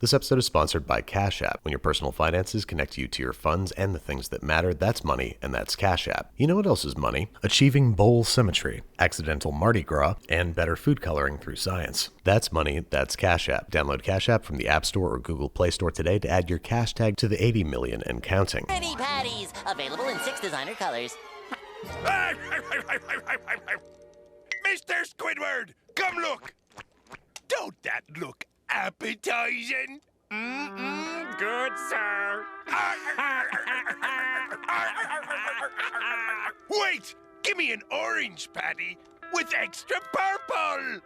This episode is sponsored by Cash App. When your personal finances connect you to your funds and the things that matter, that's money, and that's Cash App. You know what else is money? Achieving bowl symmetry, accidental Mardi Gras, and better food coloring through science. That's money, that's Cash App. Download Cash App from the App Store or Google Play Store today to add your cash tag to the 80 million and counting. Pretty Patties, available in 6 designer colors. Mr. Squidward, come look! Don't that look appetizing? Good, sir. Wait! Give me an orange patty with extra purple!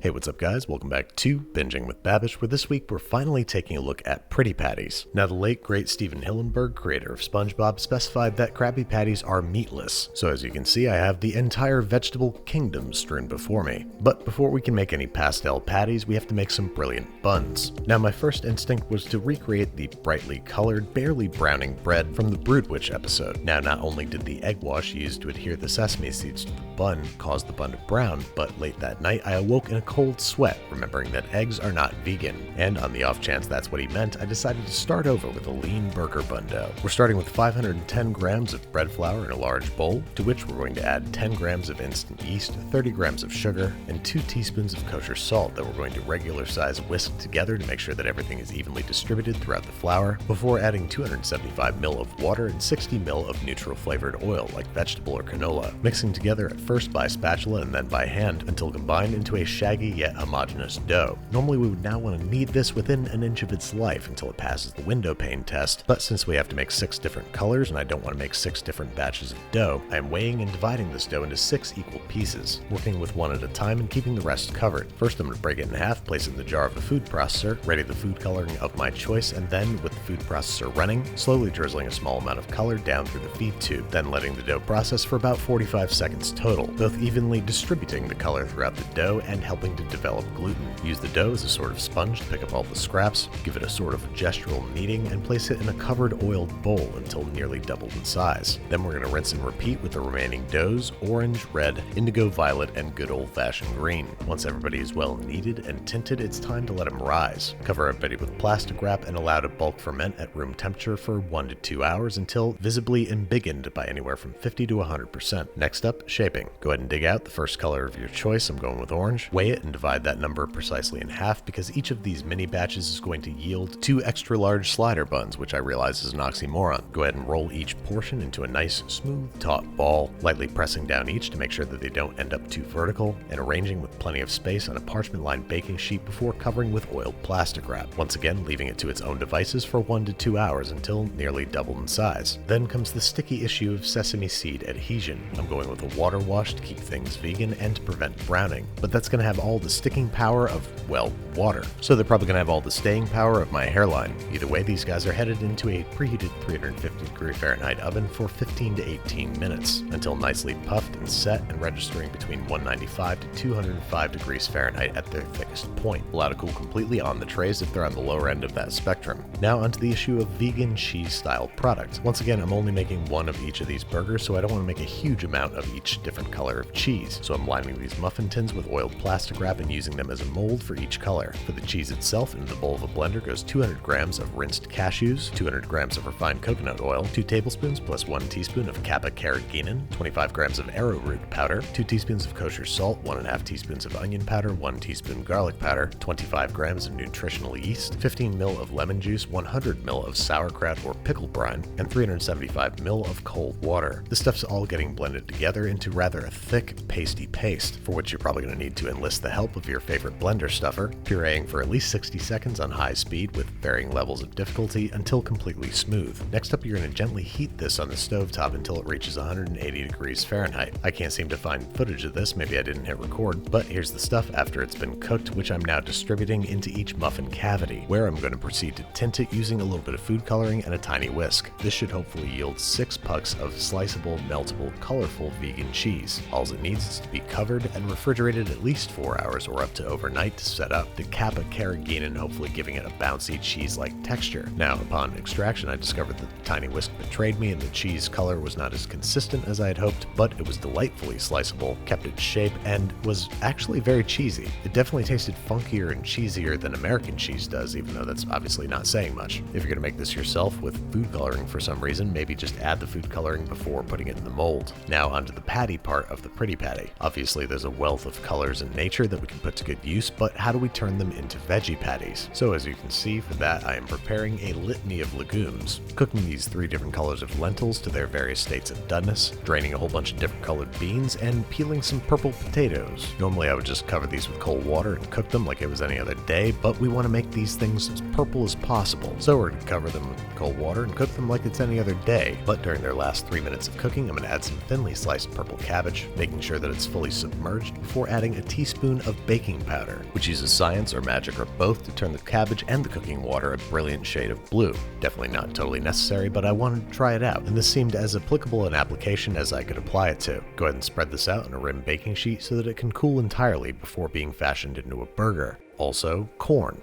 Hey, what's up guys? Welcome back to Binging with Babish, where this week we're finally taking a look at Pretty Patties. Now, the late great Stephen Hillenburg, creator of SpongeBob, specified that Krabby Patties are meatless. So as you can see, I have the entire vegetable kingdom strewn before me. But before we can make any pastel patties, we have to make some brilliant buns. Now, my first instinct was to recreate the brightly colored, barely browning bread from the Brood Witch episode. Now, not only did the egg wash used to adhere the sesame seeds to the bun cause the bun to brown, but late that night I awoke in a cold sweat, remembering that eggs are not vegan. And on the off chance that's what he meant, I decided to start over with a lean burger bun dough. We're starting with 510 grams of bread flour in a large bowl, to which we're going to add 10 grams of instant yeast, 30 grams of sugar, and 2 teaspoons of kosher salt that we're going to regular size whisk together to make sure that everything is evenly distributed throughout the flour, before adding 275 ml of water and 60 ml of neutral flavored oil like vegetable or canola, mixing together at first by spatula and then by hand until combined into a shaggy yet homogeneous dough. Normally we would now want to knead this within an inch of its life until it passes the window pane test, but since we have to make 6 different colors and I don't want to make 6 different batches of dough, I am weighing and dividing this dough into 6 equal pieces, working with one at a time and keeping the rest covered. First I'm going to break it in half, place it in the jar of the food processor, ready the food coloring of my choice, and then with the food processor running, slowly drizzling a small amount of color down through the feed tube, then letting the dough process for about 45 seconds total, both evenly distributing the color throughout the dough and helping to develop gluten. Use the dough as a sort of sponge to pick up all the scraps, give it a sort of gestural kneading, and place it in a covered oiled bowl until nearly doubled in size. Then we're going to rinse and repeat with the remaining doughs, orange, red, indigo violet, and good old-fashioned green. Once everybody is well kneaded and tinted, it's time to let them rise. Cover everybody with plastic wrap and allow to bulk ferment at room temperature for 1 to 2 hours until visibly embiggened by anywhere from 50 to 100%. Next up, shaping. Go ahead and dig out the first color of your choice. I'm going with orange. Weigh it and divide that number precisely in half because each of these mini batches is going to yield 2 extra large slider buns, which I realize is an oxymoron. Go ahead and roll each portion into a nice, smooth, taut ball, lightly pressing down each to make sure that they don't end up too vertical, and arranging with plenty of space on a parchment-lined baking sheet before covering with oiled plastic wrap. Once again, leaving it to its own devices for 1 to 2 hours until nearly doubled in size. Then comes the sticky issue of sesame seed adhesion. I'm going with a water wash to keep things vegan and to prevent browning, but that's going to have all the sticking power of, well, water. So they're probably going to have all the staying power of my hairline. Either way, these guys are headed into a preheated 350 Fahrenheit oven for 15 to 18 minutes until nicely puffed and set and registering between 195 to 205 degrees Fahrenheit at their thickest point. Allow to cool completely on the trays if they're on the lower end of that spectrum. Now onto the issue of vegan cheese style products. Once again, I'm only making one of each of these burgers, so I don't want to make a huge amount of each different color of cheese. So I'm lining these muffin tins with oiled plastic wrap and using them as a mold for each color. For the cheese itself, into the bowl of a blender goes 200 grams of rinsed cashews, 200 grams of refined coconut oil, 2 tablespoons plus 1 teaspoon of Kappa carrageenan, 25 grams of arrowroot powder, 2 teaspoons of kosher salt, 1.5 teaspoons of onion powder, 1 teaspoon garlic powder, 25 grams of nutritional yeast, 15 ml of lemon juice, 100 ml of sauerkraut or pickle brine, and 375 ml of cold water. This stuff's all getting blended together into rather a thick, pasty paste, for which you're probably going to need to enlist the help of your favorite blender stuffer, pureeing for at least 60 seconds on high speed with varying levels of difficulty until completely smooth. Next up, you're going to gently heat this on the stovetop until it reaches 180 degrees Fahrenheit. I can't seem to find footage of this, maybe I didn't hit record, but here's the stuff after it's been cooked, which I'm now distributing into each muffin cavity, where I'm going to proceed to tint it using a little bit of food coloring and a tiny whisk. This should hopefully yield 6 pucks of sliceable, meltable, colorful vegan cheese. All it needs is to be covered and refrigerated at least for 24 hours or up to overnight to set up to cap a carrageenan, hopefully giving it a bouncy cheese-like texture. Now, upon extraction, I discovered that the tiny whisk betrayed me and the cheese color was not as consistent as I had hoped, but it was delightfully sliceable, kept its shape, and was actually very cheesy. It definitely tasted funkier and cheesier than American cheese does, even though that's obviously not saying much. If you're gonna make this yourself with food coloring for some reason, maybe just add the food coloring before putting it in the mold. Now onto the patty part of the pretty patty. Obviously there's a wealth of colors in nature that we can put to good use, but how do we turn them into veggie patties? So as you can see, for that I am preparing a litany of legumes, cooking these 3 different colors of lentils to their various states of doneness, draining a whole bunch of different colored beans, and peeling some purple potatoes. Normally I would just cover these with cold water and cook them like it was any other day, but we want to make these things as purple as possible. So we're going to cover them with cold water and cook them like it's any other day. But during their last 3 minutes of cooking, I'm going to add some thinly sliced purple cabbage, making sure that it's fully submerged before adding a teaspoon of baking powder, which uses science or magic or both to turn the cabbage and the cooking water a brilliant shade of blue. Definitely not totally necessary, but I wanted to try it out, and this seemed as applicable an application as I could apply it to. Go ahead and spread this out on a rim baking sheet so that it can cool entirely before being fashioned into a burger. Also, corn.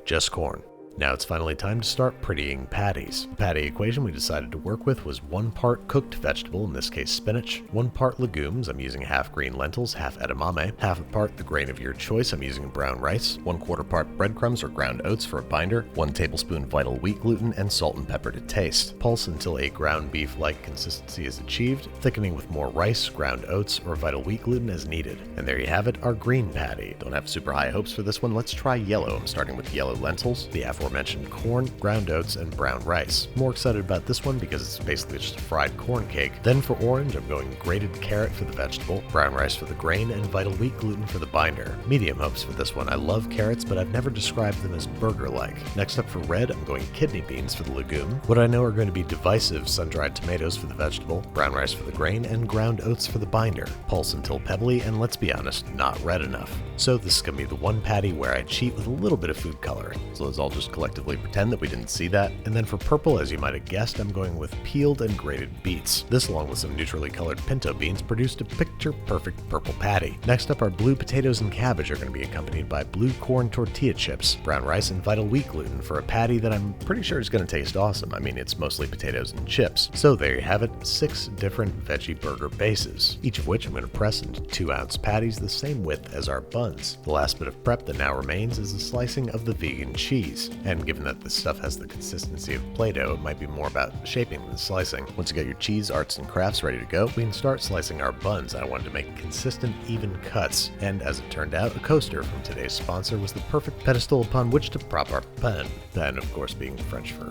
Just corn. Now it's finally time to start prettying patties. The patty equation we decided to work with was 1 part cooked vegetable, in this case spinach, 1 part legumes, I'm using half green lentils, half edamame, half a part the grain of your choice, I'm using brown rice, 1/4 part breadcrumbs or ground oats for a binder, 1 tablespoon vital wheat gluten, and salt and pepper to taste. Pulse until a ground beef-like consistency is achieved, thickening with more rice, ground oats, or vital wheat gluten as needed. And there you have it, our green patty. Don't have super high hopes for this one, let's try yellow. I'm starting with yellow lentils, the aforementioned corn, ground oats, and brown rice. More excited about this one because it's basically just a fried corn cake. Then for orange, I'm going grated carrot for the vegetable, brown rice for the grain, and vital wheat gluten for the binder. Medium hopes for this one. I love carrots, but I've never described them as burger-like. Next up for red, I'm going kidney beans for the legume. What I know are going to be divisive sun-dried tomatoes for the vegetable, brown rice for the grain, and ground oats for the binder. Pulse until pebbly, and let's be honest, not red enough. So this is going to be the one patty where I cheat with a little bit of food coloring. So let's all just collectively pretend that we didn't see that. And then for purple, as you might have guessed, I'm going with peeled and grated beets. This, along with some neutrally colored pinto beans, produced a picture-perfect purple patty. Next up, our blue potatoes and cabbage are going to be accompanied by blue corn tortilla chips, brown rice, and vital wheat gluten for a patty that I'm pretty sure is going to taste awesome. I mean, it's mostly potatoes and chips. So there you have it, 6 different veggie burger bases, each of which I'm going to press into 2-ounce patties the same width as our buns. The last bit of prep that now remains is the slicing of the vegan cheese. And given that this stuff has the consistency of Play-Doh, it might be more about shaping than slicing. Once you get your cheese, arts, and crafts ready to go, we can start slicing our buns. I wanted to make consistent, even cuts, and as it turned out, a coaster from today's sponsor was the perfect pedestal upon which to prop our pen. Pen, of course, being French for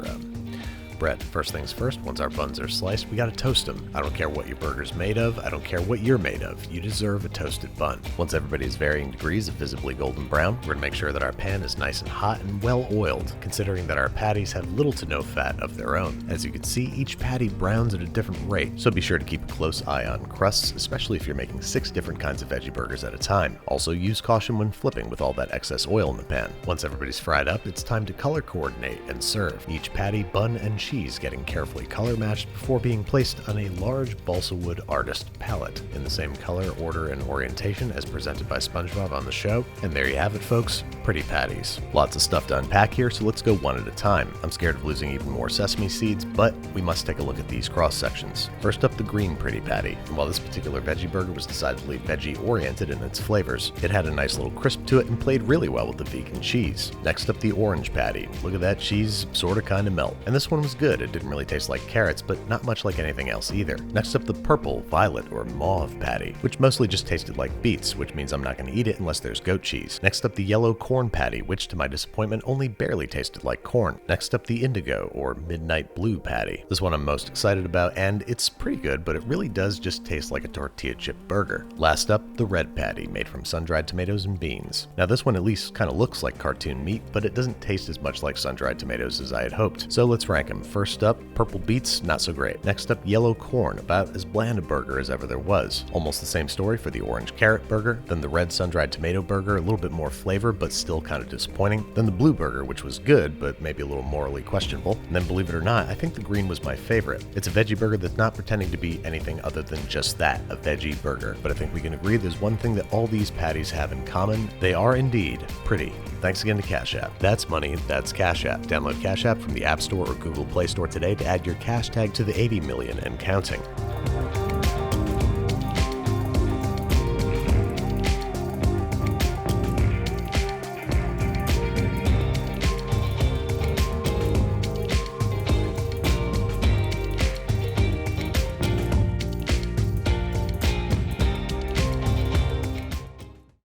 bread. First things first, once our buns are sliced, we gotta toast them. I don't care what your burger's made of, I don't care what you're made of, you deserve a toasted bun. Once everybody's varying degrees of visibly golden brown, we're gonna make sure that our pan is nice and hot and well oiled, considering that our patties have little to no fat of their own. As you can see, each patty browns at a different rate, so be sure to keep a close eye on crusts, especially if you're making 6 different kinds of veggie burgers at a time. Also use caution when flipping with all that excess oil in the pan. Once everybody's fried up, it's time to color coordinate and serve. Each patty, bun, and cheese getting carefully color matched before being placed on a large balsa wood artist palette in the same color, order, and orientation as presented by SpongeBob on the show. And there you have it, folks, pretty patties. Lots of stuff to unpack here, so let's go one at a time. I'm scared of losing even more sesame seeds, but we must take a look at these cross sections. First up, the green pretty patty. And while this particular veggie burger was decidedly veggie oriented in its flavors, it had a nice little crisp to it and played really well with the vegan cheese. Next up, the orange patty. Look at that cheese sorta kinda melt. And this one was good. It didn't really taste like carrots, but not much like anything else either. Next up, the purple, violet, or mauve patty, which mostly just tasted like beets, which means I'm not going to eat it unless there's goat cheese. Next up, the yellow corn patty, which to my disappointment only barely tasted like corn. Next up, the indigo, or midnight blue patty. This one I'm most excited about, and it's pretty good, but it really does just taste like a tortilla chip burger. Last up, the red patty, made from sun-dried tomatoes and beans. Now this one at least kind of looks like cartoon meat, but it doesn't taste as much like sun-dried tomatoes as I had hoped. So let's rank them. them. First up, purple beets, not so great. Next up, yellow corn, about as bland a burger as ever there was. Almost the same story for the orange carrot burger. Then the red sun-dried tomato burger, a little bit more flavor, but still kind of disappointing. Then the blue burger, which was good, but maybe a little morally questionable. And then, believe it or not, I think the green was my favorite. It's a veggie burger that's not pretending to be anything other than just that, a veggie burger. But I think we can agree there's one thing that all these patties have in common. They are indeed pretty. Thanks again to Cash App. That's money, that's Cash App. Download Cash App from the App Store or Google Play Store today to add your cash tag to the 80 million and counting.